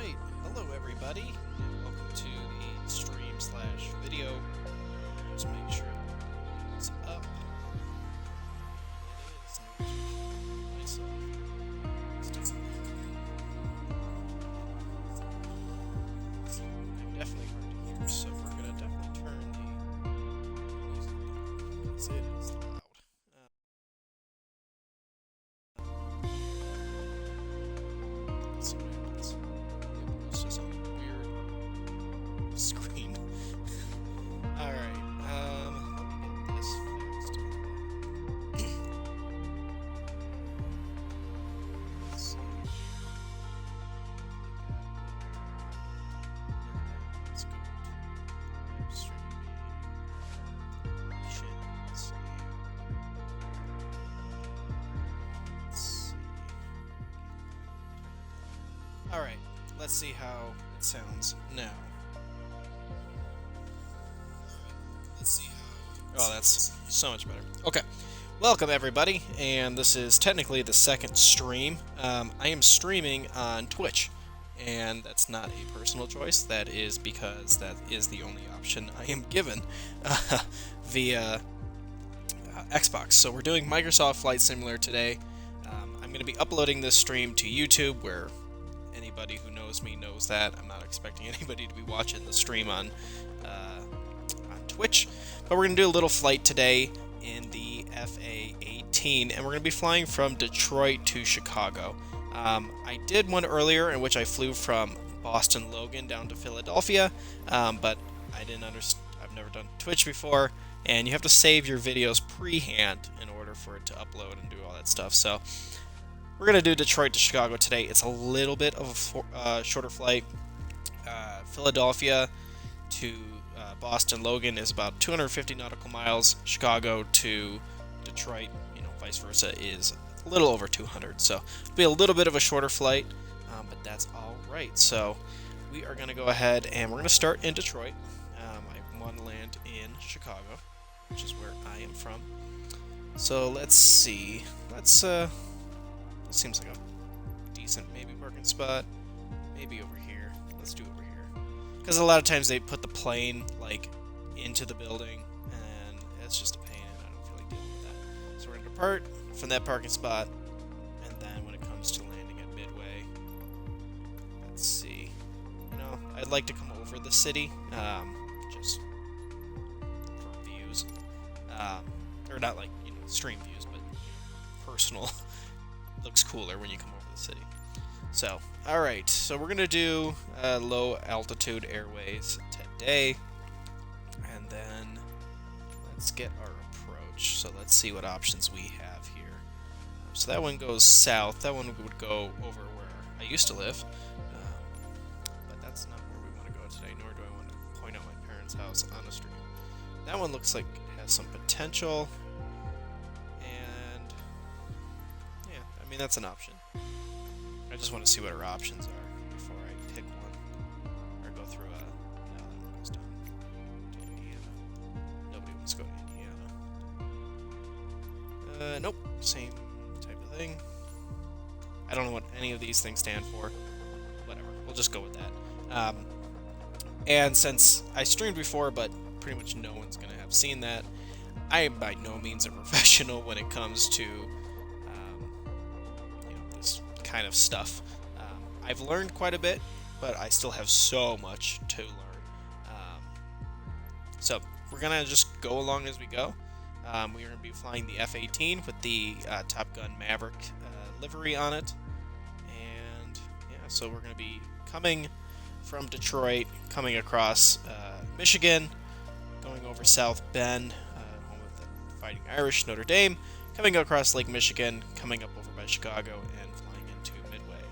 Alright, hello everybody, and welcome to the stream/video. Just make sure it's up. It is. Myself. I'm definitely hard to hear, so we're gonna definitely turn the music down because it is loud. Let's see what happens. It's just on a weird screen. Alright, let me get this fixed. Let's see. Let's go to live streaming. Shit, let's see. Let's see. Alright, let's see how it sounds now. Oh, that's so much better. Okay, welcome everybody, and this is technically the second stream. I am streaming on Twitch, and that's not a personal choice. That is because that is the only option I am given via Xbox. So we're doing Microsoft Flight Simulator today. I'm going to be uploading this stream to YouTube, where anybody who knows me knows that. I'm not expecting anybody to be watching the stream on Twitch, but we're going to do a little flight today in the FA-18, and we're going to be flying from Detroit to Chicago. I did one earlier in which I flew from Boston Logan down to Philadelphia, but I didn't understand. I've never done Twitch before, and you have to save your videos pre-hand in order for it to upload and do all that stuff. So we're going to do Detroit to Chicago today. It's a little bit of a shorter flight. Philadelphia to Boston Logan is about 250 nautical miles. Chicago to Detroit, vice versa, is a little over 200. So it'll be a little bit of a shorter flight, but that's all right. So we are going to go ahead and we're going to start in Detroit. I want to land in Chicago, which is where I am from. So let's see. It seems like a decent maybe parking spot. Maybe over here. Let's do over here. Because a lot of times they put the plane like into the building, and it's just a pain, and I don't feel like dealing with that. So we're gonna depart from that parking spot, and then when it comes to landing at Midway, let's see. I'd like to come over the city, just for views, or not like stream views, but personal. Looks cooler when you come over the city. So, alright, so we're going to do low altitude airways today, and then let's get our approach. So let's see what options we have here. So that one goes south, that one would go over where I used to live, but that's not where we want to go today, nor do I want to point out my parents' house on the street. That one looks like it has some potential, and yeah, I mean that's an option. I just want to see what our options are before I pick one, or go through no, that one goes down to Indiana. Nobody wants to go to Indiana. Nope, same type of thing. I don't know what any of these things stand for. Whatever, we'll just go with that. And since I streamed before, but pretty much no one's going to have seen that, I am by no means a professional when it comes to this kind of stuff. I've learned quite a bit, but I still have so much to learn. So we're gonna just go along as we go. We're gonna be flying the F-18 with the Top Gun Maverick livery on it, and yeah, so we're gonna be coming from Detroit, coming across Michigan, going over South Bend, home of the Fighting Irish, Notre Dame, coming across Lake Michigan, coming up over by Chicago, and flying into Midway.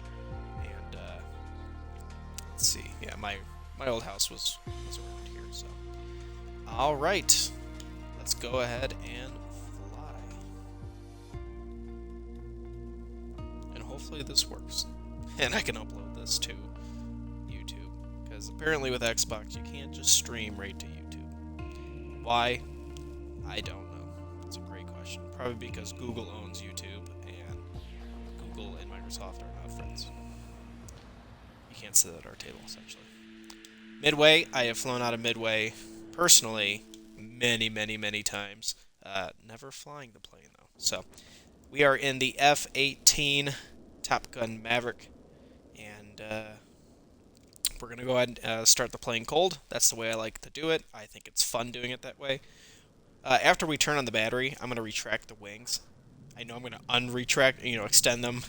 And let's see, yeah, my old house was around here. So, all right, let's go ahead and fly, and hopefully this works, and I can upload this to YouTube. Because apparently with Xbox you can't just stream right to YouTube. Why? I don't know. That's a great question. Probably because Google owns YouTube, and Google and Microsoft are not friends. You can't sit at our table, essentially. Midway, I have flown out of Midway personally many, many, many times. Never flying the plane, though. So, we are in the F-18 Top Gun Maverick, and we're going to go ahead and start the plane cold. That's the way I like to do it. I think it's fun doing it that way. After we turn on the battery, I'm going to retract the wings. I know I'm going to unretract, extend them,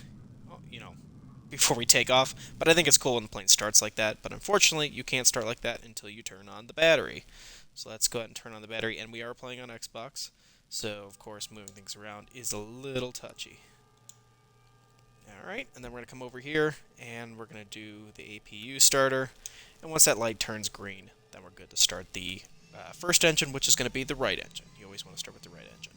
before we take off. But I think it's cool when the plane starts like that. But unfortunately, you can't start like that until you turn on the battery. So let's go ahead and turn on the battery. And we are playing on Xbox. So, of course, moving things around is a little touchy. Alright, and then we're going to come over here, and we're going to do the APU starter. And once that light turns green, then we're good to start the first engine, which is going to be the right engine. You always want to start with the right engine.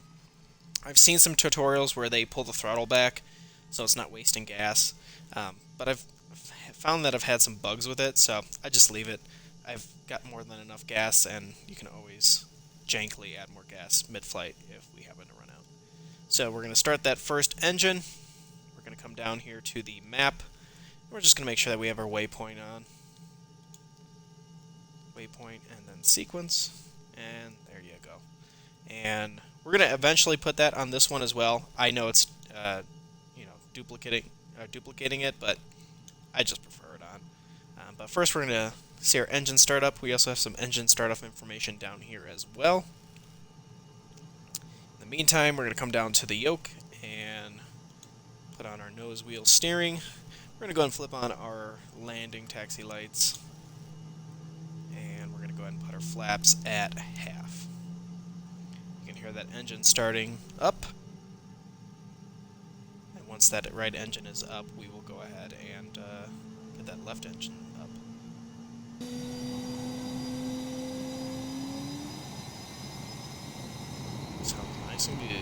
I've seen some tutorials where they pull the throttle back, so it's not wasting gas. But I've found that I've had some bugs with it, so I just leave it. I've got more than enough gas, and you can always jankily add more gas mid-flight if we happen to run out. So we're going to start that first engine. We're going to come down here to the map. We're just going to make sure that we have our waypoint on. Waypoint and then sequence, and there you go. And we're going to eventually put that on this one as well. I know it's duplicating it, but I just prefer it on. But first we're going to see our engine startup. We also have some engine startup information down here as well. In the meantime, we're going to come down to the yoke and put on our nose wheel steering. We're going to go ahead and flip on our landing taxi lights. And we're going to go ahead and put our flaps at half. You can hear that engine starting up. And once that right engine is up, we will go ahead and get that left engine up. Sounds nice and good.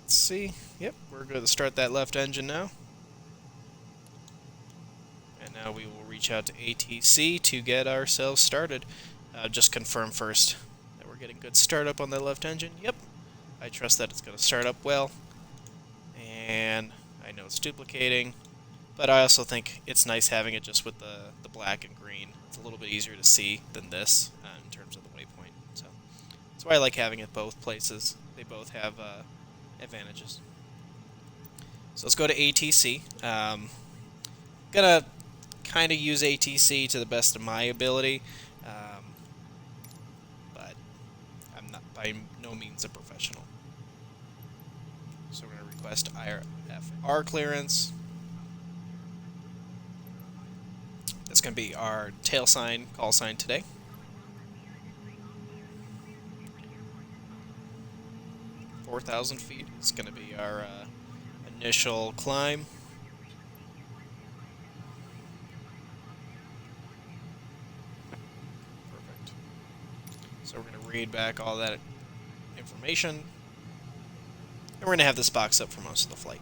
Let's see. Yep, we're going to start that left engine now. And now we will reach out to ATC to get ourselves started. Just confirm first that we're getting good startup on the left engine. Yep, I trust that it's going to start up well. And I know it's duplicating, but I also think it's nice having it just with the black and green. It's a little bit easier to see than this in terms of the waypoint. So that's why I like having it both places. They both have advantages. So let's go to ATC. Gonna kind of use ATC to the best of my ability, but I'm not by no means a professional. So we're going to request IFR clearance. That's going to be our tail sign, call sign today. – 4,000 feet is going to be our initial climb. Perfect. So we're going to read back all that information. And we're going to have this box up for most of the flight.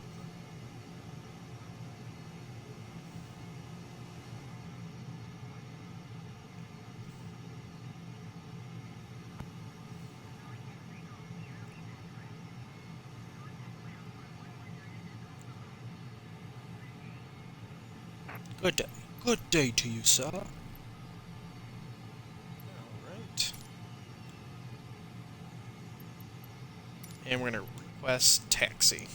Good day. Good day to you, sir. Alright. And we're going to request taxi.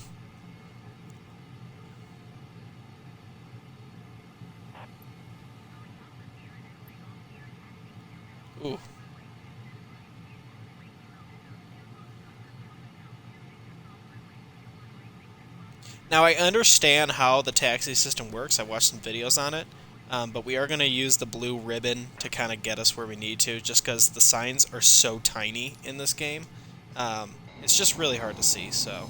Ooh. Now, I understand how the taxi system works. I watched some videos on it. But we are going to use the blue ribbon to kind of get us where we need to, just because the signs are so tiny in this game. It's just really hard to see, so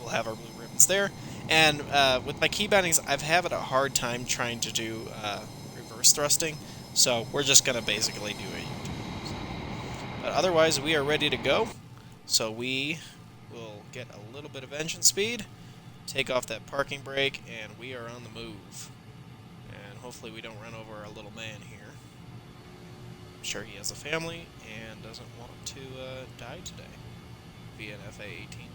we'll have our blue ribbons there. And with my key bindings, I've had a hard time trying to do reverse thrusting, so we're just going to basically do a U-turn. But otherwise, we are ready to go. So we will get a little bit of engine speed, take off that parking brake, and we are on the move. And hopefully we don't run over our little man here. I'm sure he has a family and doesn't want to die today via an FA-18.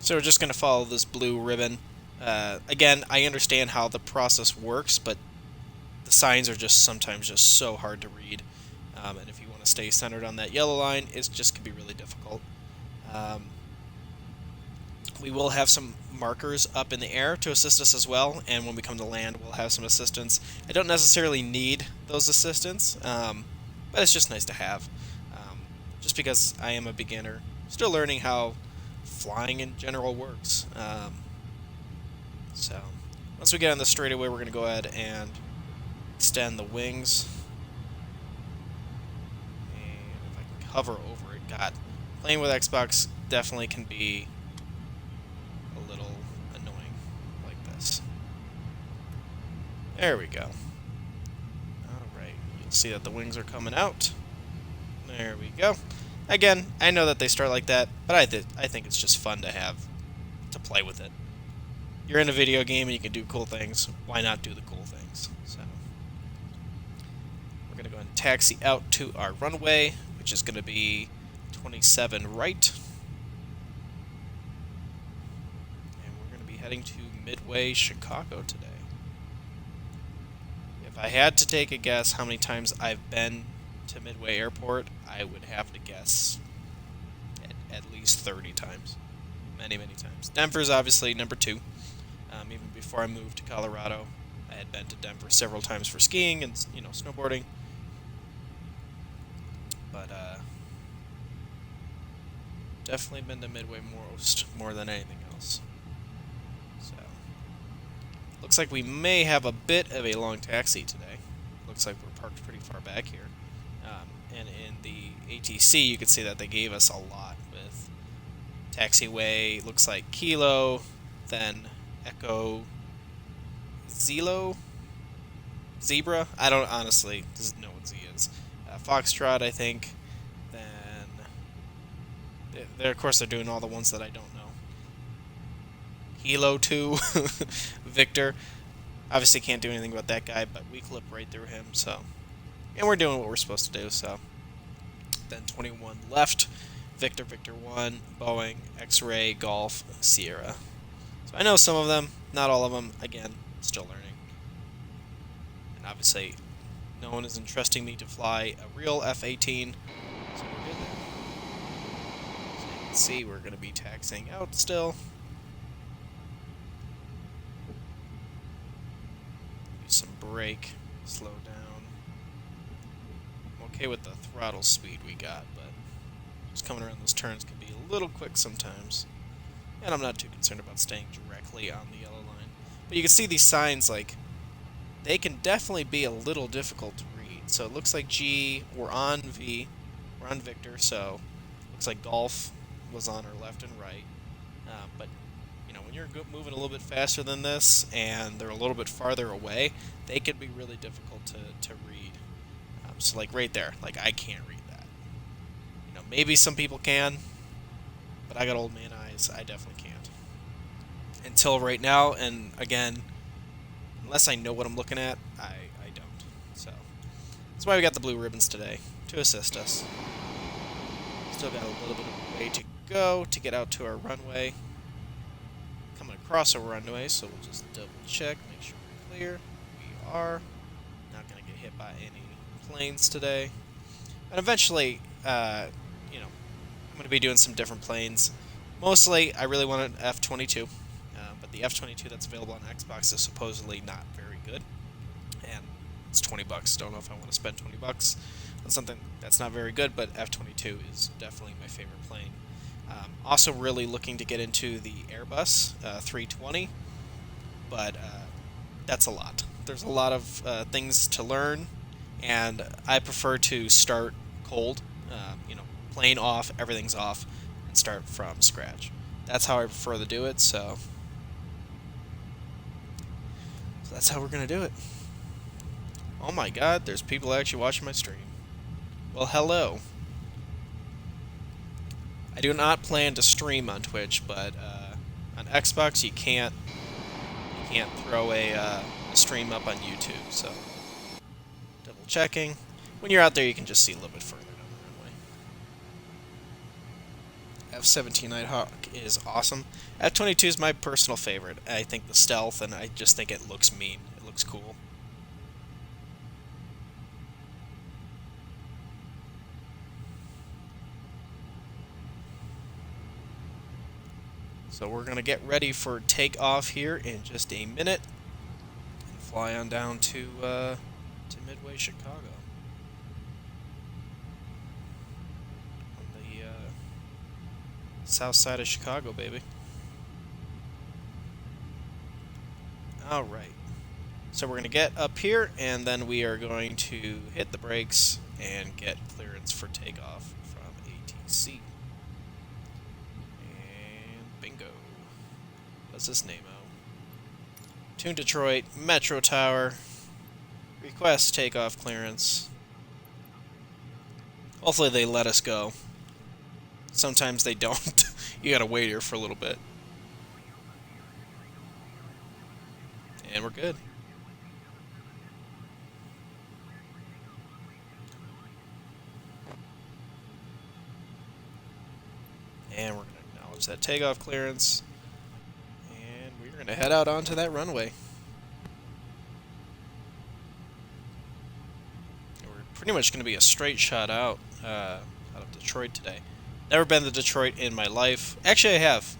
So we're just going to follow this blue ribbon. Again, I understand how the process works, but the signs are just sometimes just so hard to read. And if you want to stay centered on that yellow line, it's just can be really difficult. We will have some markers up in the air to assist us as well, and when we come to land, we'll have some assistance. I don't necessarily need those assistants, but it's just nice to have. Just because I am a beginner, still learning how flying in general works. So, once we get on the straightaway, we're going to go ahead and extend the wings. And if I can hover over it, God, playing with Xbox definitely can be a little annoying like this. There we go. Alright, you'll see that the wings are coming out. There we go. Again, I know that they start like that, but I think it's just fun to play with it. You're in a video game and you can do cool things. Why not do the cool things? So we're going to go ahead and taxi out to our runway, which is going to be 27 right. And we're going to be heading to Midway, Chicago today. If I had to take a guess how many times I've been to Midway Airport, I would have to guess at least 30 times. Many, many times. Denver's obviously number 2. Even before I moved to Colorado, I had been to Denver several times for skiing and, snowboarding. But definitely been to Midway more than anything else. So looks like we may have a bit of a long taxi today. Looks like we're parked pretty far back here. And in the ATC, you can see that they gave us a lot with taxiway. Looks like Kilo, then Echo, Zebra. I don't honestly know what Z is. Foxtrot, I think. Then, of course, they're doing all the ones that I don't know. Hilo 2, Victor. Obviously, can't do anything about that guy, but we clip right through him. So, and we're doing what we're supposed to do. So, then 21 left. Victor, Victor 1, Boeing, X-Ray, Golf, Sierra. So I know some of them, not all of them. Again, still learning. And obviously, no one is entrusting me to fly a real F-18. So we're good there. So you can see we're going to be taxiing out still. Use some brake, slow down. I'm okay with the throttle speed we got, but just coming around those turns can be a little quick sometimes. And I'm not too concerned about staying directly on the yellow line. But you can see these signs, they can definitely be a little difficult to read. So it looks like G, we're on V, we're on Victor, so looks like Golf was on our left and right. But, when you're moving a little bit faster than this, and they're a little bit farther away, they can be really difficult to read. So, right there, I can't read that. Maybe some people can, but I got old man eyes. I definitely can't. Until right now, and again, unless I know what I'm looking at, I don't. So that's why we got the blue ribbons today, to assist us. Still got a little bit of a way to go to get out to our runway. Coming across our runway, so we'll just double check, make sure we're clear. We are. Not going to get hit by any planes today. And eventually, I'm going to be doing some different planes. Mostly, I really want an F-22, but the F-22 that's available on Xbox is supposedly not very good, and it's $20. Don't know if I want to spend $20 on something that's not very good, but F-22 is definitely my favorite plane. Also, really looking to get into the Airbus 320, but that's a lot. There's a lot of things to learn, and I prefer to start cold. Plane off, everything's off, and start from scratch. That's how I prefer to do it, so that's how we're going to do it. Oh my god, there's people actually watching my stream. Well, hello. I do not plan to stream on Twitch, but on Xbox you can't throw a stream up on YouTube, so double checking. When you're out there, you can just see a little bit further down the runway. F-17 Nighthawk is awesome. F-22 is my personal favorite. I think the stealth, and I just think it looks mean. It looks cool. So we're going to get ready for takeoff here in just a minute and fly on down to Midway, Chicago. South side of Chicago, baby. Alright. So we're going to get up here, and then we are going to hit the brakes and get clearance for takeoff from ATC. And bingo. What's this name out? Tune Detroit, Metro Tower. Request takeoff clearance. Hopefully they let us go. Sometimes they don't. You gotta wait here for a little bit. And we're good. And we're gonna acknowledge that takeoff clearance. And we're gonna head out onto that runway. And we're pretty much gonna be a straight shot out of Detroit today. Never been to Detroit in my life. Actually, I have,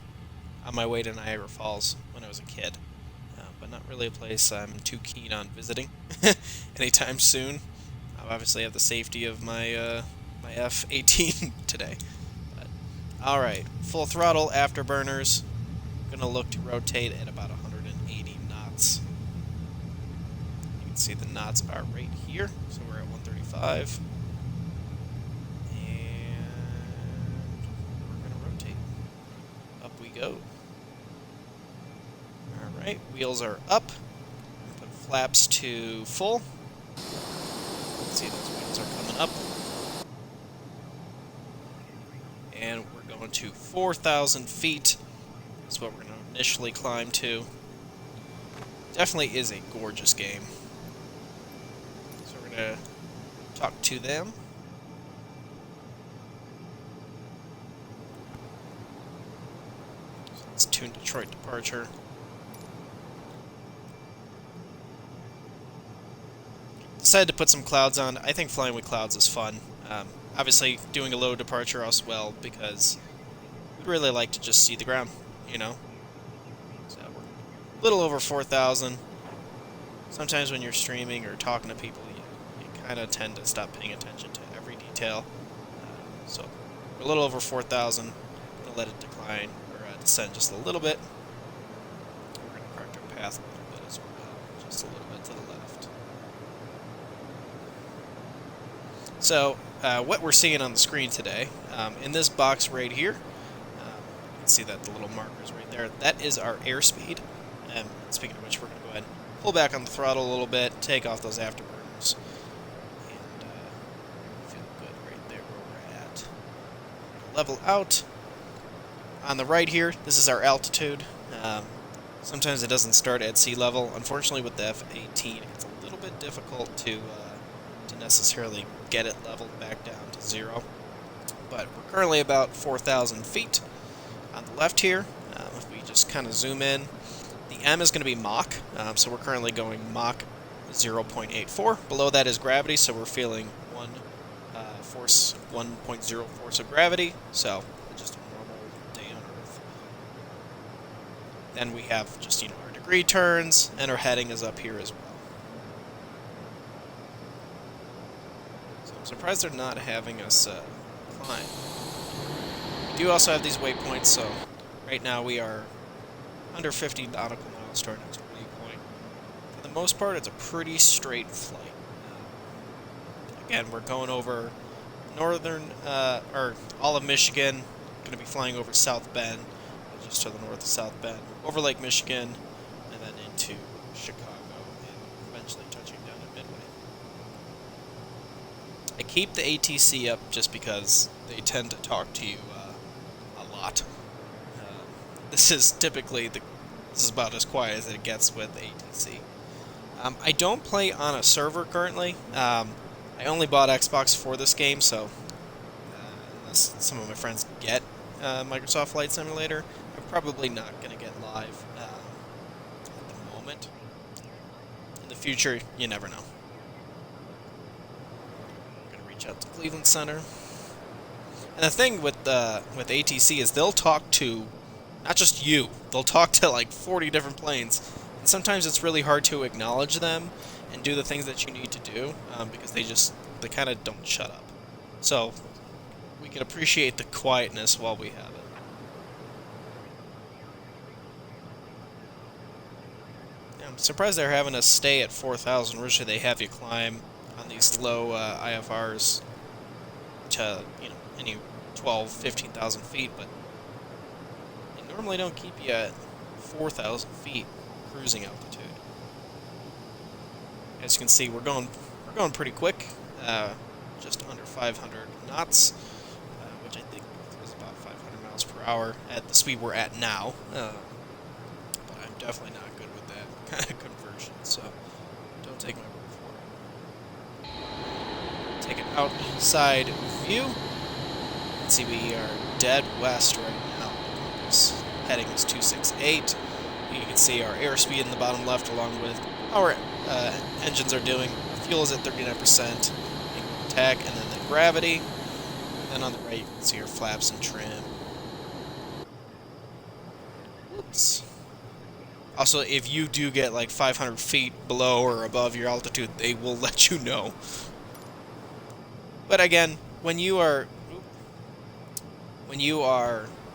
on my way to Niagara Falls when I was a kid. But not really a place I'm too keen on visiting anytime soon. I obviously have the safety of my my F-18 today. Alright, full throttle, afterburners. Gonna look to rotate at about 180 knots. You can see the knots are right here, so we're at 135. Go. Alright, wheels are up. Put flaps to full. See, those wheels are coming up. And we're going to 4,000 feet. That's what we're going to initially climb to. Definitely is a gorgeous game. So we're going to talk to them. Let's tune Detroit departure. Decided to put some clouds on. I think flying with clouds is fun. Obviously, doing a low departure as well, because we'd really like to just see the ground, you know? So we're a little over 4,000. Sometimes when you're streaming or talking to people, you kind of tend to stop paying attention to every detail. So we're a little over 4,000. Gonna let it decline. Descend just a little bit. We're going to correct our path a little bit as well, just a little bit to the left. So, what we're seeing on the screen today, in this box right here, you can see that the little markers right there, that is our airspeed. And speaking of which, we're going to go ahead and pull back on the throttle a little bit, take off those afterburners, and feel good right there where we're at. Level out. On the right here, this is our altitude. Sometimes it doesn't start at sea level. Unfortunately, with the F-18, it's a little bit difficult to necessarily get it leveled back down to zero. But we're currently about 4,000 feet. On the left here, if we just kind of zoom in, the M is going to be Mach. So we're currently going Mach 0.84. Below that is gravity, so we're feeling 1.0 force of gravity. So then we have just, you know, our degree turns, and our heading is up here as well. So I'm surprised they're not having us climb. We do also have these waypoints, so right now we are under 50 nautical miles to our next waypoint. For the most part, it's a pretty straight flight. Again, we're going over northern, or all of Michigan, going to be flying over South Bend, just to the north of South Bend, over Lake Michigan, and then into Chicago, and eventually touching down at Midway. I keep the ATC up just because they tend to talk to you a lot. This is typically this is about as quiet as it gets with ATC. I don't play on a server currently. I only bought Xbox for this game, so unless some of my friends get Microsoft Flight Simulator. I'm probably not going to get live at the moment. In the future, you never know. I'm going to reach out to Cleveland Center. And the thing with ATC is they'll talk to not just you. They'll talk to like 40 different planes. And sometimes it's really hard to acknowledge them and do the things that you need to do because they kind of don't shut up. So we can appreciate the quietness while we have it. Yeah, I'm surprised they're having us stay at 4,000. Usually they have you climb on these low IFRs to, any 12, 15,000 feet, but they normally don't keep you at 4,000 feet cruising altitude. As you can see, we're going pretty quick, just under 500 knots, which I think is about 500 miles per hour at the speed we're at now. But I'm definitely not good with that kind of conversion, so don't take my word for it. Take an outside view. You can see we are dead west right now. This heading is 268. You can see our airspeed in the bottom left, along with our engines are doing. Fuel is at 39%. Tach, and then the gravity. And then on the right, you can see our flaps and trim. Whoops. Also, if you do get like 500 feet below or above your altitude, they will let you know. But again, when you are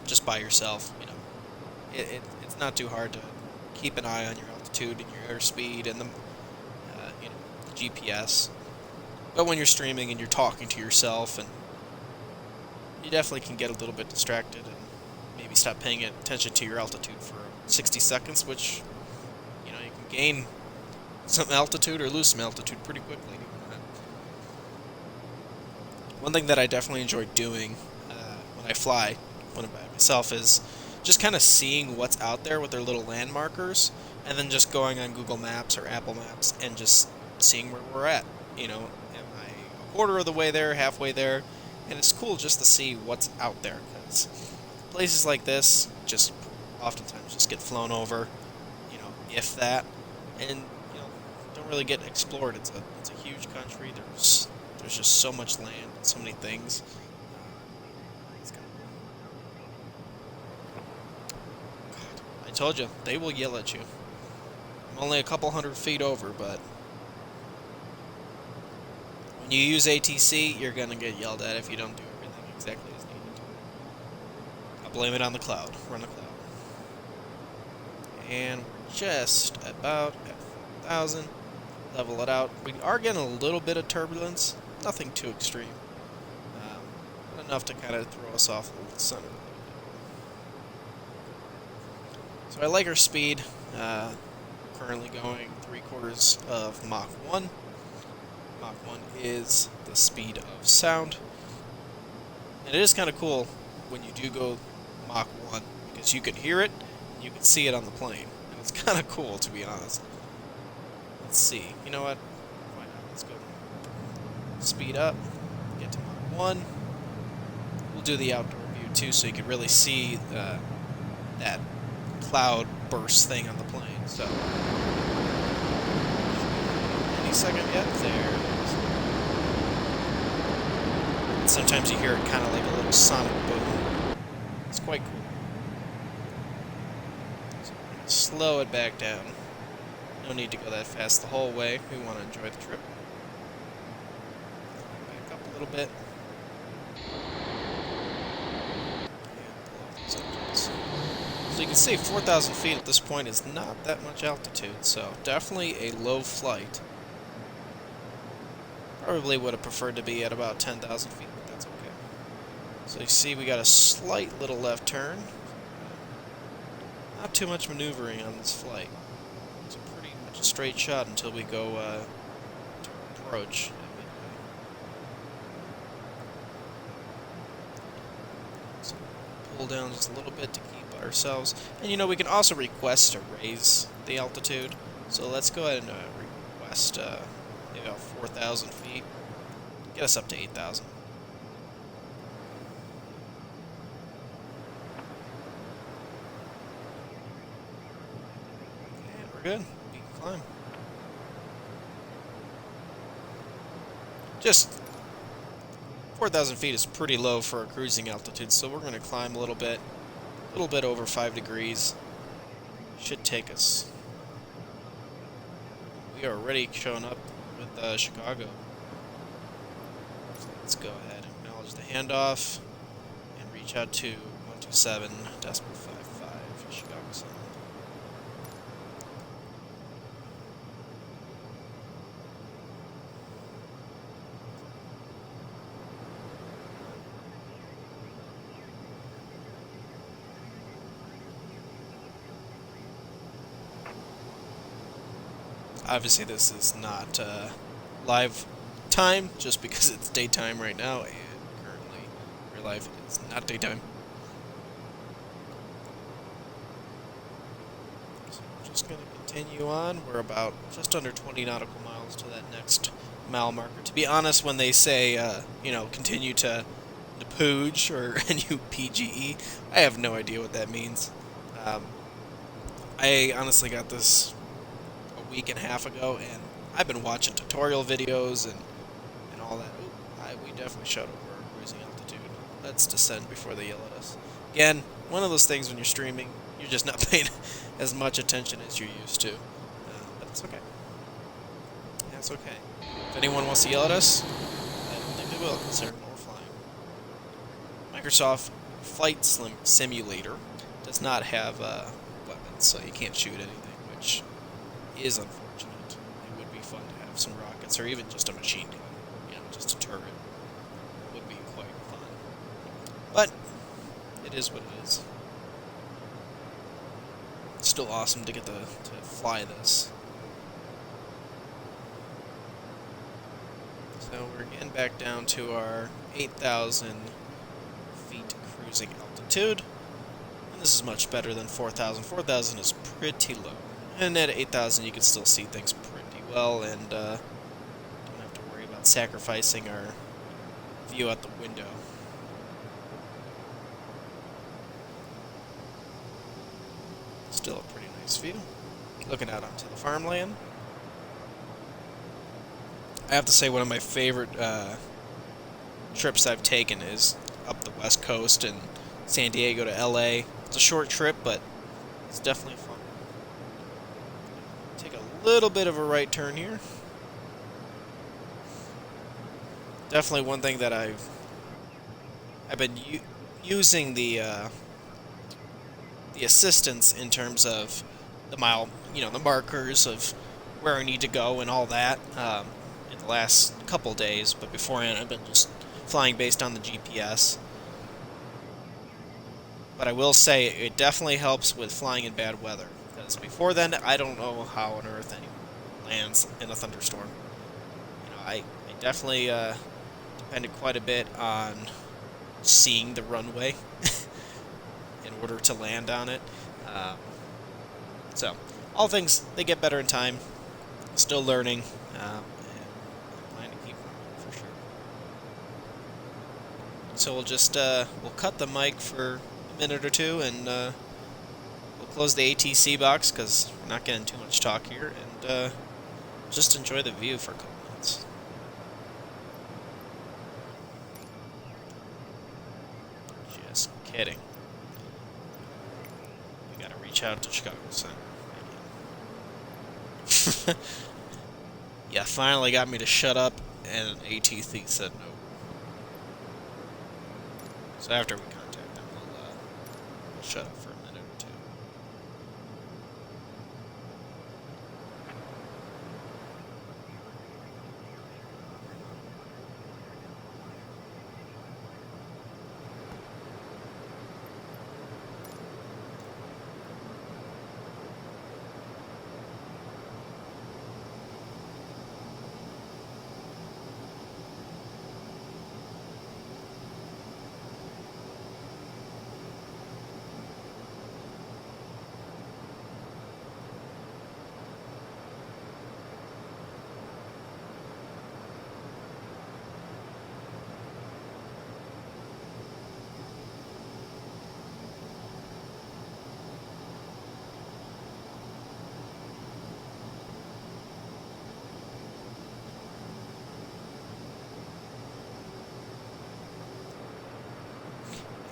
just by yourself, it's not too hard to keep an eye on your altitude and your airspeed and the GPS. But when you're streaming and you're talking to yourself, and you definitely can get a little bit distracted and maybe stop paying attention to your altitude for 60 seconds, which you can gain some altitude or lose some altitude pretty quickly. One thing that I definitely enjoy doing when I fly, when I'm by myself, is just kind of seeing what's out there with their little landmarkers, and then just going on Google Maps or Apple Maps and just seeing where we're at. Am I a quarter of the way there, halfway there? And it's cool just to see what's out there, because places like this just oftentimes just get flown over, if that, and don't really get explored. It's a huge country. There's just so much land, so many things. I told you, they will yell at you. I'm only a couple hundred feet over, but when you use ATC, you're going to get yelled at if you don't do everything exactly as needed. I'll blame it on the cloud. Run a cloud. And we're just about at 4,000. Level it out. We are getting a little bit of turbulence. Nothing too extreme. But enough to kind of throw us off the center. So I like our speed. Currently going 3/4 of Mach 1. Mach 1 is the speed of sound. And it is kind of cool when you do go Mach 1, because you can hear it and you can see it on the plane. And it's kind of cool, to be honest. Let's see. You know what? Why not? Let's go speed up. Get to Mach 1. We'll do the outdoor view too, so you can really see that cloud burst thing on the plane. So, any second yet? There it is. And sometimes you hear it kind of like a little sonic boom. It's quite cool. So I'm going to slow it back down. No need to go that fast the whole way. We want to enjoy the trip. Back up a little bit. So you can see 4,000 feet at this point is not that much altitude, so definitely a low flight. Probably would have preferred to be at about 10,000 feet, but that's okay. So you see we got a slight little left turn. Not too much maneuvering on this flight. It's pretty much a straight shot until we go to approach at Midway. So pull down just a little bit to keep ourselves. And we can also request to raise the altitude. So let's go ahead and request maybe about 4,000 feet. Get us up to 8,000. we're good. We can climb. Just 4,000 feet is pretty low for a cruising altitude, so we're going to climb a little bit over 5 degrees. Should take us. We are already showing up with Chicago. So let's go ahead and acknowledge the handoff and reach out to 127.55 Chicago Sun. Obviously, this is not live time, just because it's daytime right now, and currently, real life, it's not daytime. So we're just going to continue on. We're about just under 20 nautical miles to that next mile marker. To be honest, when they say, continue to Napooge or NUPGE, I have no idea what that means. I honestly got this week and a half ago, and I've been watching tutorial videos and all that. We definitely shot over our cruising altitude. Let's descend before they yell at us. Again, one of those things when you're streaming, you're just not paying as much attention as you're used to. But it's okay. Yeah, it's okay. If anyone wants to yell at us, I don't think they will, considering what we're flying. Microsoft Flight Simulator does not have weapons, so you can't shoot anything, which is unfortunate. It would be fun to have some rockets, or even just a machine gun, just a turret. Would be quite fun. But it is what it is. It's still awesome to get to fly this. So we're getting back down to our 8,000 feet cruising altitude. And this is much better than 4,000. 4,000 is pretty low. And at 8,000 you can still see things pretty well, and don't have to worry about sacrificing our view out the window. Still a pretty nice view. Looking out onto the farmland. I have to say, one of my favorite trips I've taken is up the west coast and San Diego to LA. It's a short trip, but it's definitely fun. Take a little bit of a right turn here. Definitely one thing that I've been using the assistance in terms of the mile, the markers of where I need to go and all that in the last couple days. But beforehand, I've been just flying based on the GPS. But I will say it definitely helps with flying in bad weather, because before then, I don't know how on earth anyone lands in a thunderstorm. I definitely depended quite a bit on seeing the runway in order to land on it. So, all things, they get better in time. Still learning, and I'm planning to keep learning for sure. So we'll just we'll cut the mic for a minute or two, and we'll close the ATC box because we're not getting too much talk here, and just enjoy the view for a couple minutes. Just kidding. We gotta reach out to Chicago Center. Yeah, finally got me to shut up, and ATC said no. So after we contact them, we'll shut up for a minute or two.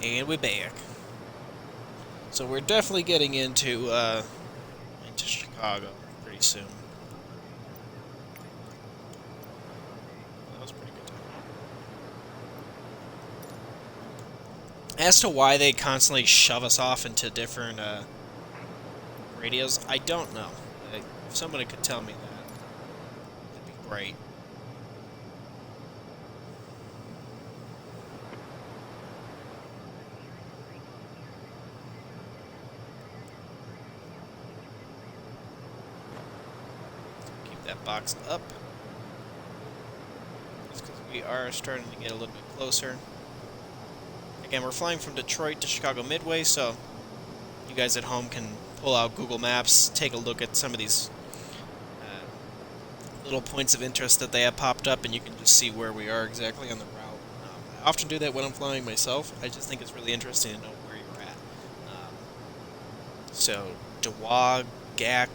And we're back. So we're definitely getting into Chicago pretty soon. That was pretty good time. As to why they constantly shove us off into different radios, I don't know. If somebody could tell me that, that'd be great. That box up, just because we are starting to get a little bit closer. Again, we're flying from Detroit to Chicago Midway, so you guys at home can pull out Google Maps, take a look at some of these little points of interest that they have popped up, and you can just see where we are exactly on the route. I often do that when I'm flying myself. I just think it's really interesting to know where you're at. So, Dewag, Gak,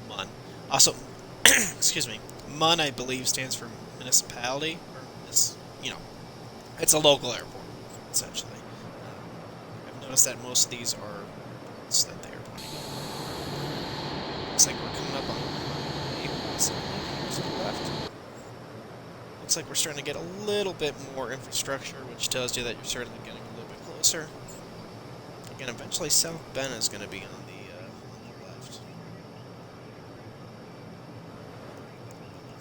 Mun. Also, excuse me, MUN, I believe, stands for municipality, or this, it's a local airport, essentially. I've noticed that most of these are ports that they are pointing at. Looks like we're coming up on a to the left. Looks like we're starting to get a little bit more infrastructure, which tells you that you're certainly getting a little bit closer. Again, eventually South Bend is going to be on the left.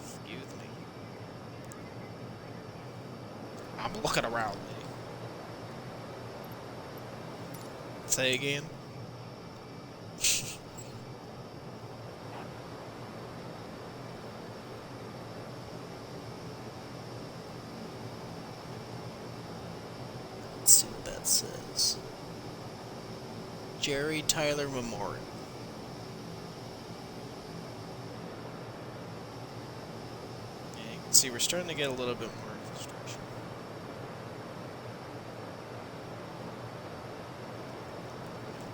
Excuse me. I'm looking around, lady. Say again. Let's see what that says. Jerry Tyler Memorial. Yeah, you can see we're starting to get a little bit more infrastructure.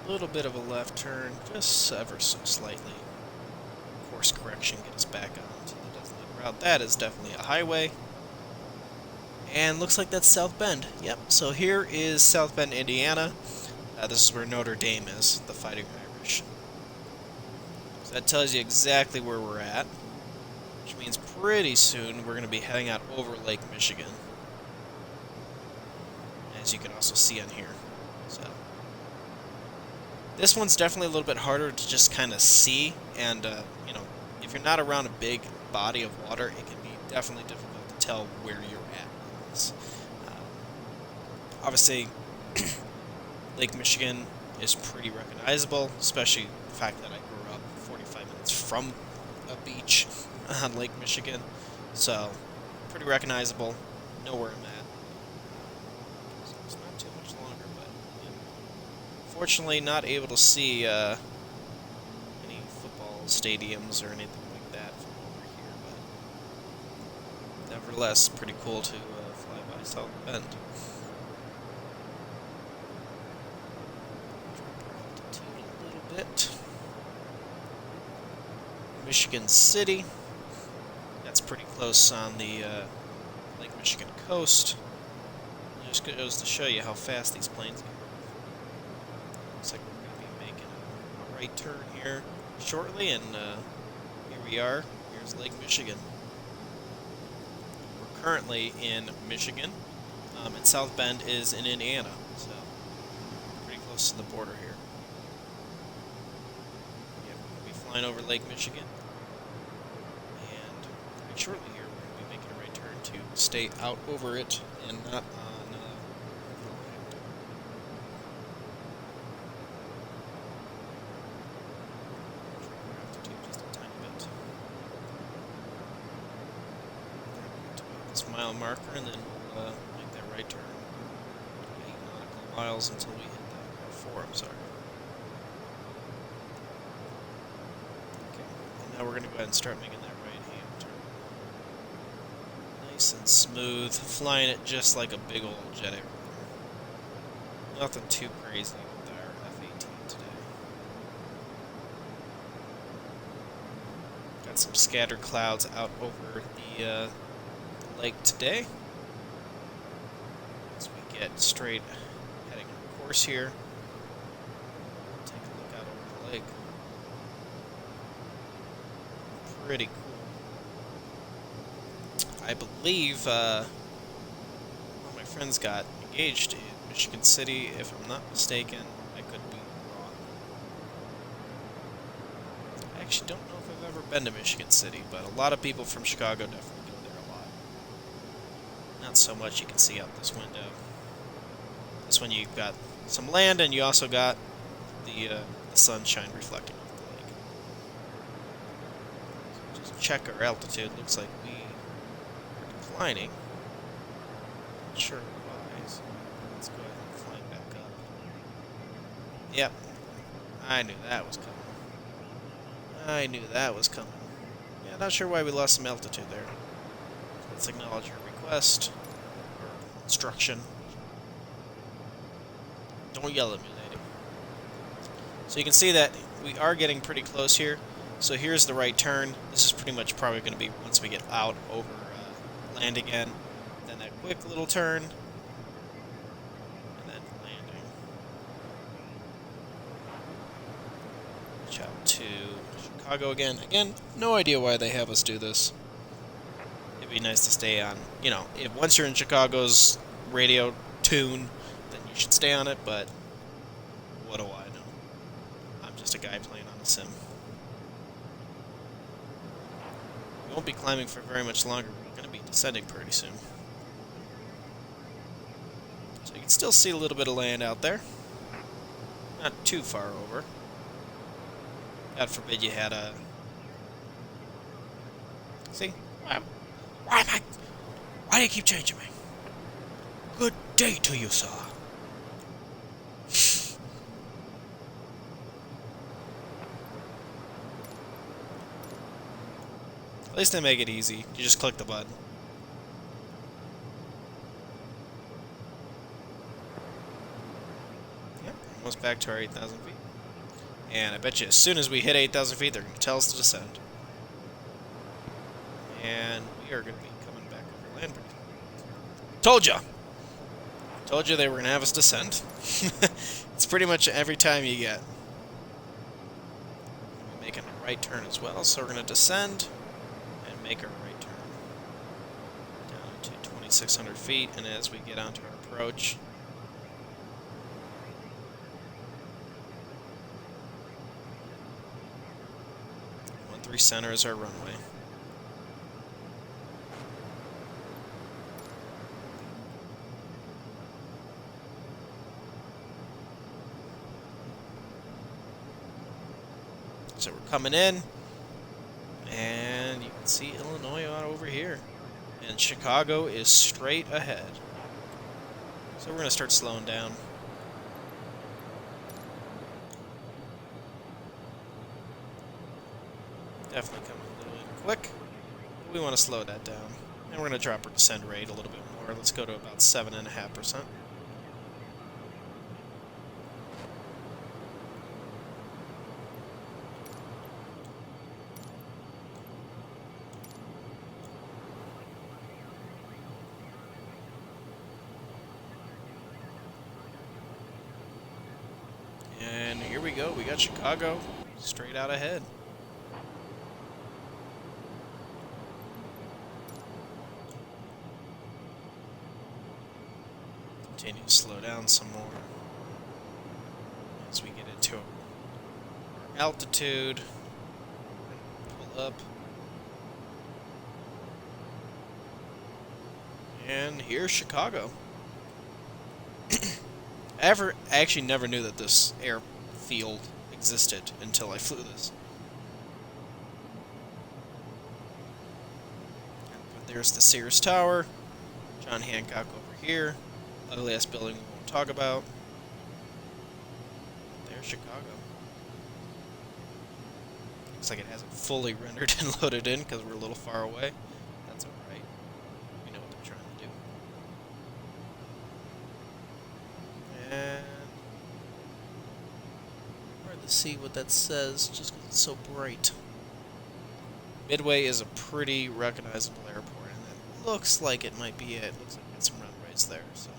A little bit of a left turn, just ever so slightly. Course correction, get us back onto the designated route. That is definitely a highway. And looks like that's South Bend. Yep, so here is South Bend, Indiana. This is where Notre Dame is, the Fighting Irish. So that tells you exactly where we're at, which means pretty soon we're going to be heading out over Lake Michigan, as you can also see on here. So this one's definitely a little bit harder to just kind of see, and if you're not around a big body of water, it can be definitely difficult to tell where you're at. Obviously, Lake Michigan is pretty recognizable, especially the fact that I grew up 45 minutes from a beach on Lake Michigan, so pretty recognizable, know where I'm at. So it's not too much longer, but fortunately not able to see any football stadiums or anything like that from over here, but nevertheless, pretty cool to fly by South Bend. Michigan City, that's pretty close on the Lake Michigan coast. It just goes to show you how fast these planes go. Looks like we're going to be making a right turn here shortly, and here we are. Here's Lake Michigan. We're currently in Michigan, and South Bend is in Indiana, so pretty close to the border here. Flying over Lake Michigan, and very shortly here we're going to be making a right turn to stay out over it and not on altitude just a tiny bit. To this mile marker, and then we'll make that right turn 8 nautical miles until we hit that 4. I'm sorry. Now we're going to go ahead and start making that right-hand turn. Nice and smooth, flying it just like a big old jet airplane. Nothing too crazy with our F-18 today. Got some scattered clouds out over the lake today, as we get straight heading on course here. Take a look out over the lake. Pretty cool. I believe one of my friends got engaged in Michigan City, if I'm not mistaken. I could be wrong. I actually don't know if I've ever been to Michigan City, but a lot of people from Chicago definitely go there a lot. Not so much you can see out this window. This one you've got some land, and you also got the sunshine reflecting off the lake. So just check our altitude. Looks like we are declining. Not sure why. So let's go ahead and climb back up. Yep, I knew that was coming. I knew that was coming. Yeah, not sure why we lost some altitude there. Let's acknowledge your request or instruction. Don't yell at me, lady. So you can see that we are getting pretty close here. So here's the right turn. This is pretty much probably going to be once we get out over land again. Then that quick little turn. And then landing. Reach out to Chicago again. Again, no idea why they have us do this. It'd be nice to stay on, you know, if once you're in Chicago's radio tune, then you should stay on it, but what do I know? I'm just a guy playing on a sim. We won't be climbing for very much longer. We're going to be descending pretty soon. So you can still see a little bit of land out there. Not too far over. God forbid you had a... See? Why do you keep changing me? Good day to you, sir. At least they make it easy. You just click the button. Yep, almost back to our 8,000 feet. And I bet you as soon as we hit 8,000 feet, they're going to tell us to descend. And we are going to be coming back over land bridge. Told ya! Told you they were going to have us descend. It's pretty much every time you get. We're making a right turn as well, so we're going to descend and make our right turn. Down to 2,600 feet, and as we get onto our approach, 13 center is our runway. So we're coming in, and you can see Illinois out over here, and Chicago is straight ahead. So we're going to start slowing down. Definitely coming a little bit quick, but we want to slow that down. And we're going to drop our descent rate a little bit more. Let's go to about 7.5%. And here we go. We got Chicago straight out ahead. Continue to slow down some more as we get into our altitude. Pull up. And here's Chicago. I actually never knew that this airfield existed until I flew this. But there's the Sears Tower, John Hancock over here, ugliest building we won't talk about. There's Chicago. Looks like it hasn't fully rendered and loaded in because we're a little far away. That's alright. We know what they're trying to do. And hard to see what that says just because it's so bright. Midway is a pretty recognizable airport, and it looks like it might be it. It looks like we got some runways there, so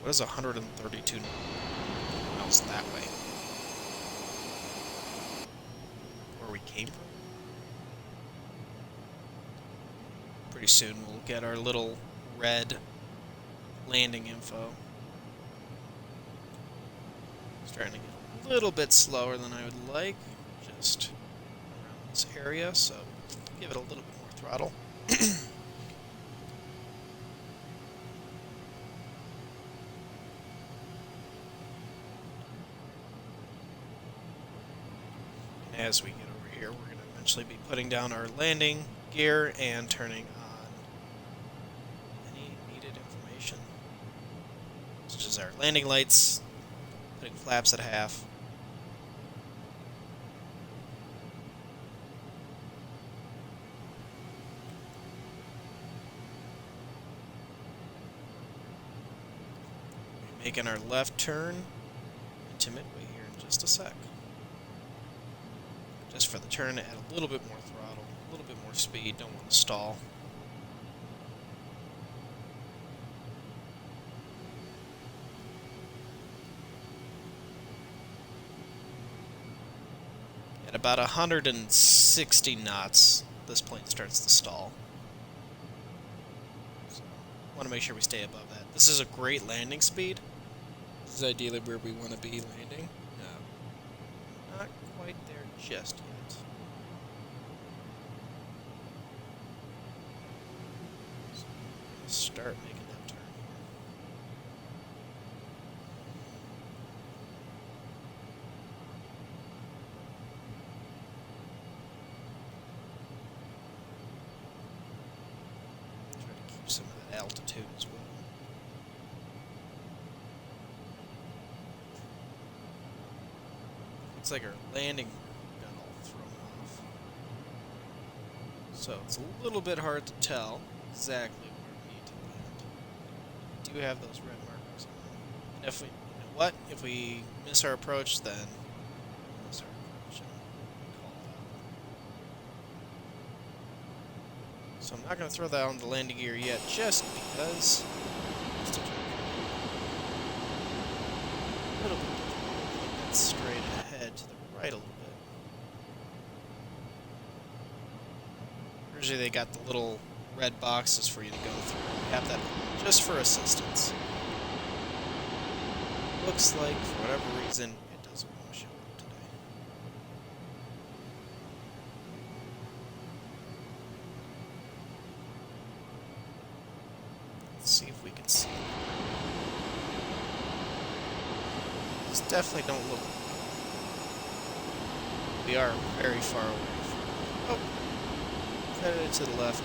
What is 132 miles that way? Where we came from? Pretty soon we'll get our little red landing info. Starting to get a little bit slower than I would like, just around this area, so give it a little bit more throttle. As we get over here, we're going to eventually be putting down our landing gear and turning on any needed information, such as our landing lights, putting flaps at half. We're making our left turn into Midway here in just a sec. Just for the turn, add a little bit more throttle, a little bit more speed, don't want to stall. At about 160 knots, this plane starts to stall. So, want to make sure we stay above that. This is a great landing speed. This is ideally where we want to be landing. No, not quite there just yet. So, start making that turn here. Try to keep some of that altitude as well. Looks like our landing got all thrown off. So it's a little bit hard to tell exactly where we need to land. We do have those red markers on. And if we, you know what? If we miss our approach, then we miss our approach and call it out. So I'm not going to throw that on the landing gear yet, just because I'm still trying to a little bit difficult. That's straight ahead to the right a little bit. Usually they got the little red boxes for you to go through. We have that just for assistance. Looks like, for whatever reason, it doesn't want to show up today. Let's see if we can see. These definitely don't look. We are very far away from. Oh, headed to the left.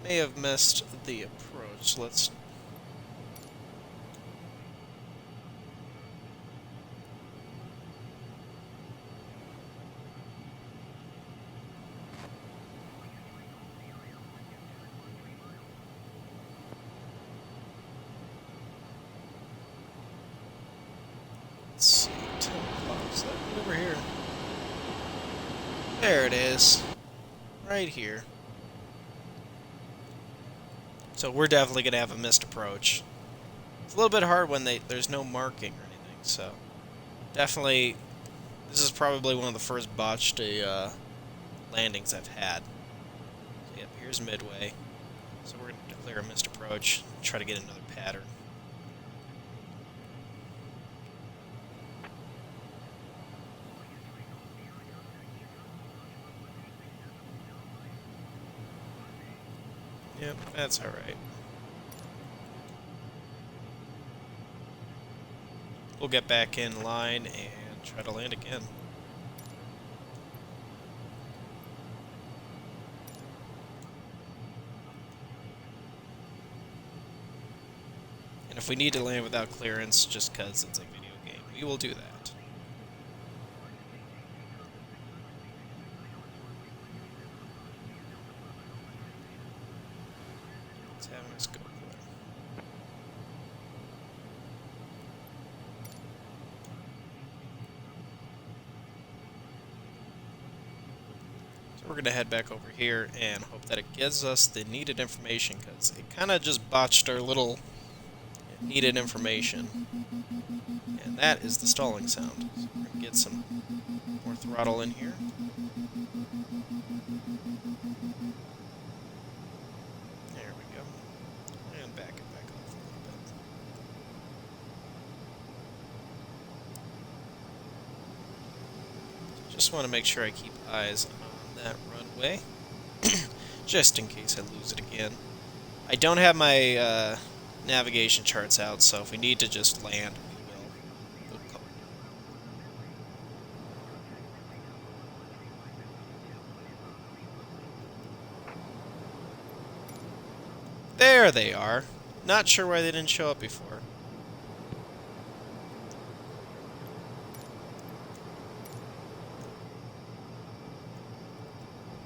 May have missed the approach. Let's. Let's see. 10 o'clock. Is that over here? There it is. Right here. So we're definitely going to have a missed approach. It's a little bit hard when there's no marking or anything, so definitely this is probably one of the first botched landings I've had. So, yep, here's Midway. So we're going to declare a missed approach, try to get another pattern. Yep, that's alright. We'll get back in line and try to land again. And if we need to land without clearance just because it's a video game, we will do that. Having us go there. So we're going to head back over here and hope that it gives us the needed information, because it kind of just botched our little needed information. And that is the stalling sound. So we're going to get some more throttle in here. There we go. And back it back off a little bit. Just want to make sure I keep eyes on that runway, just in case I lose it again. I don't have my navigation charts out, so if we need to just land, we will. There they are. Not sure why they didn't show up before.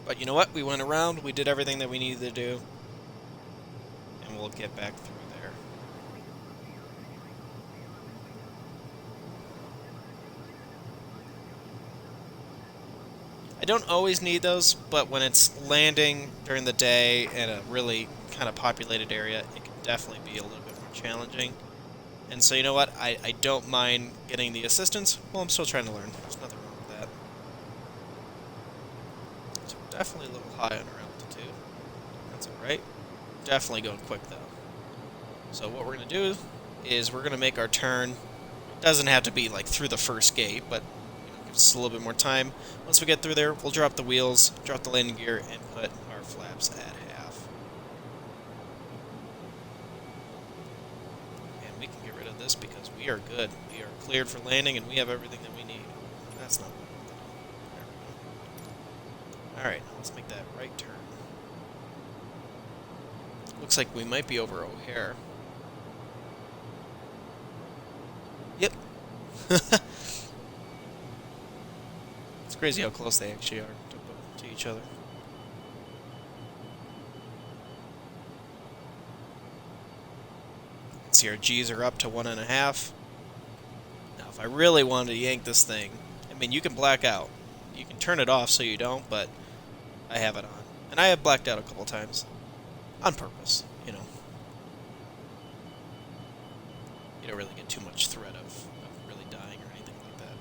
But you know what? We went around, we did everything that we needed to do, and we'll get back through there. I don't always need those, but when it's landing during the day in a really kind of populated area, it can definitely be a little bit more challenging. And so you know what? I don't mind getting the assistance. Well, I'm still trying to learn. There's nothing wrong with that. So we're definitely a little high on our altitude. That's alright. Definitely going quick though. So what we're going to do is we're going to make our turn. It doesn't have to be like through the first gate, but gives us a little bit more time. Once we get through there, we'll drop the wheels, drop the landing gear, and put our flaps at half. And we can get rid of this because we are good. We are cleared for landing, and we have everything that we need. That's not bad. There we go. Alright, now let's make that right turn. Looks like we might be over O'Hare. Yep. It's crazy how close they actually are to each other. See, our G's are up to 1.5. Now, if I really wanted to yank this thing, I mean, you can black out. You can turn it off so you don't, but I have it on. And I have blacked out a couple times. On purpose, you know. You don't really get too much threat of really dying or anything like that,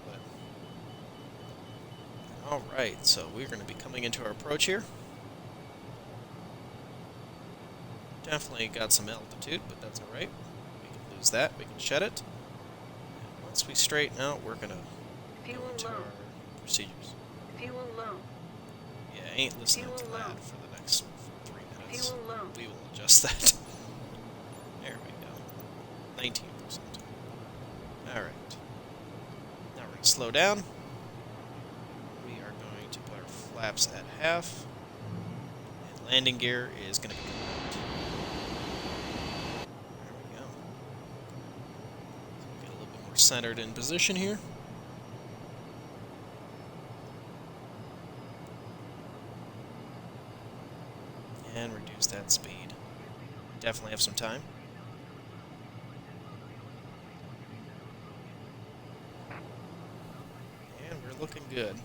but... Alright, so we're going to be coming into our approach here. Definitely got some altitude, but that's alright. We can lose that, we can shed it. And once we straighten out, we're going to go into our procedures. Fuel low. Yeah, I ain't listening to that for the next 3 minutes. We will adjust that. There we go. 19%. Alright. Now we're going to slow down. We are going to put our flaps at half. And landing gear is going to be correct. There we go. So get a little bit more centered in position here. And reduce that speed. Definitely have some time. And we're looking good.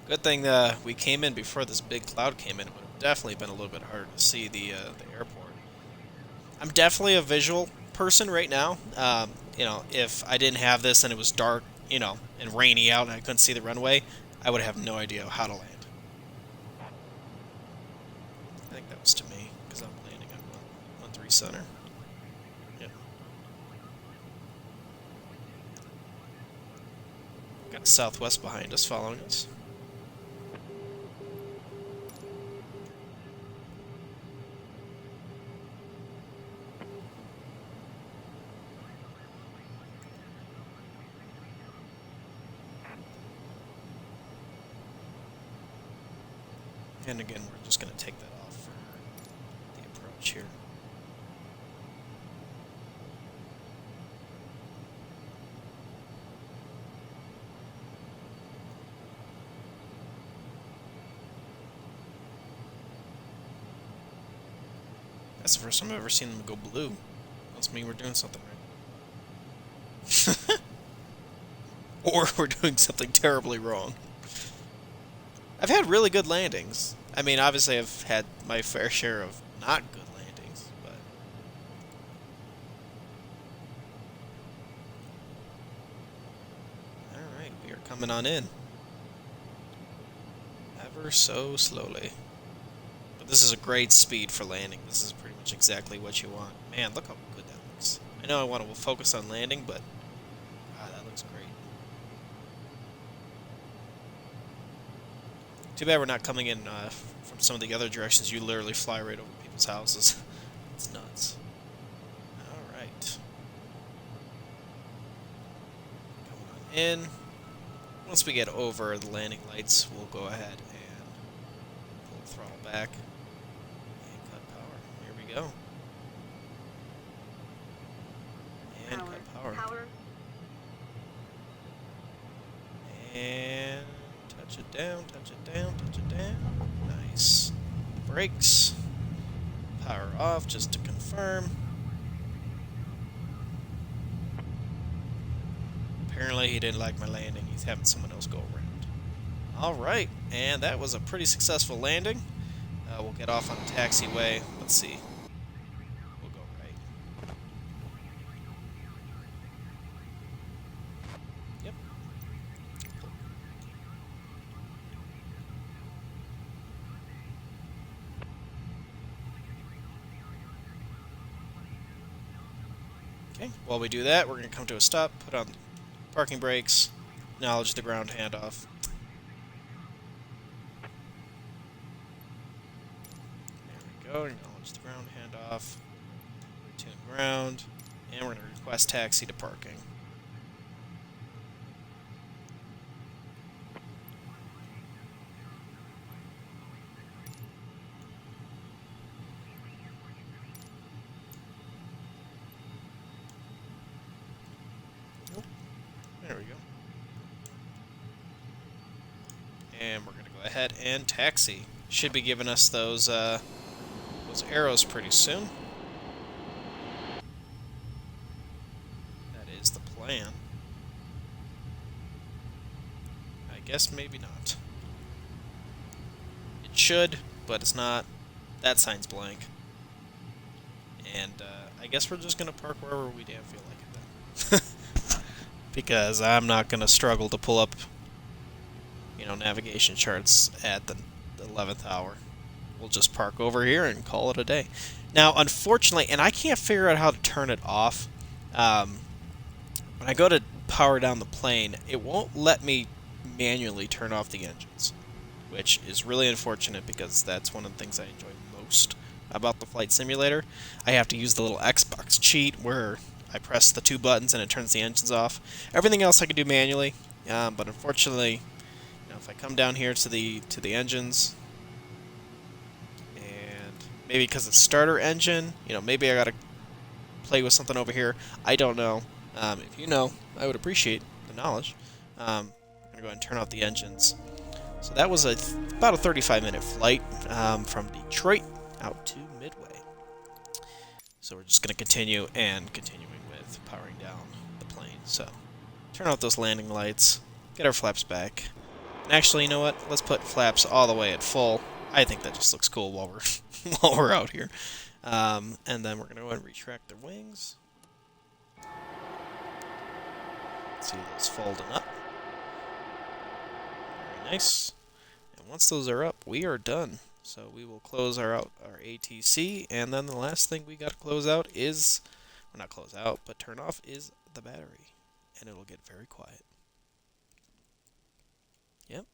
Good thing we came in before this big cloud came in. It would have definitely been a little bit harder to see the airport. I'm definitely a visual person right now. You know, if I didn't have this and it was dark, you know, and rainy out and I couldn't see the runway, I would have no idea how to land. I think that was to me, because I'm landing on 1-3 center. Yep. Got Southwest behind us following us. And again, we're just going to take that off for the approach here. That's the first time I've ever seen them go blue. Must mean we're doing something right. Or we're doing something terribly wrong. I've had really good landings. I mean, obviously I've had my fair share of not good landings, but... Alright, we are coming on in. Ever so slowly. But this is a great speed for landing. This is pretty much exactly what you want. Man, look how good that looks. I know I want to focus on landing, but... God, that looks great. Too bad we're not coming in from some of the other directions. You literally fly right over people's houses. It's nuts. Alright. Coming on in. Once we get over the landing lights, we'll go ahead and pull the throttle back and cut power. Here we go. And cut power. And touch it down, touch it down, touch it down. Nice. Brakes. Power off just to confirm. Apparently he didn't like my landing. He's having someone else go around. Alright, and that was a pretty successful landing. We'll get off on the taxiway. Let's see. We'll go right. Yep. Okay, while we do that, we're going to come to a stop, put on parking brakes, acknowledge the ground handoff. There we go, acknowledge the ground handoff, tune ground, and we're going to request taxi to parking. There we go. And we're going to go ahead and taxi. Should be giving us those arrows pretty soon. That is the plan. I guess maybe not. It should, but it's not. That sign's blank. And I guess we're just going to park wherever we damn feel like it then. Because I'm not going to struggle to pull up, you know, navigation charts at the 11th hour. We'll just park over here and call it a day. Now, unfortunately, and I can't figure out how to turn it off, when I go to power down the plane, it won't let me manually turn off the engines, which is really unfortunate because that's one of the things I enjoy most about the flight simulator. I have to use the little Xbox cheat where I press the two buttons and it turns the engines off. Everything else I can do manually, but unfortunately, you know, if I come down here to the engines, and maybe because it's starter engine, you know, maybe I gotta play with something over here. I don't know. If you know, I would appreciate the knowledge. I'm gonna go ahead and turn off the engines. So that was about a 35-minute flight from Detroit out to Midway. So we're just gonna continue and continuing with powering down the plane. So turn off those landing lights, get our flaps back. And actually, you know what? Let's put flaps all the way at full. I think that just looks cool while we're while we're out here. And then we're gonna go ahead and retract the wings. See those folding up. Very nice. And once those are up, we are done. So we will close our ATC, and then the last thing we got to close out is, or not close out, but turn off is the battery, and it'll get very quiet. Yep,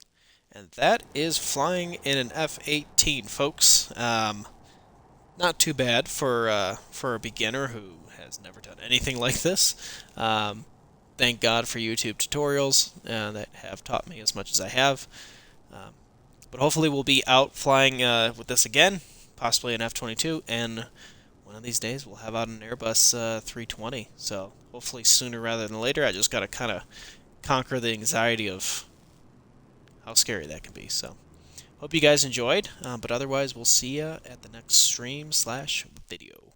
and that is flying in an F-18, folks. Not too bad for a beginner who has never done anything like this. Thank God for YouTube tutorials that have taught me as much as I have. But hopefully we'll be out flying with this again, possibly an F-22, and one of these days we'll have out an Airbus 320. So hopefully sooner rather than later. I just got to kind of conquer the anxiety of how scary that can be. So hope you guys enjoyed, but otherwise we'll see you at the next stream/video.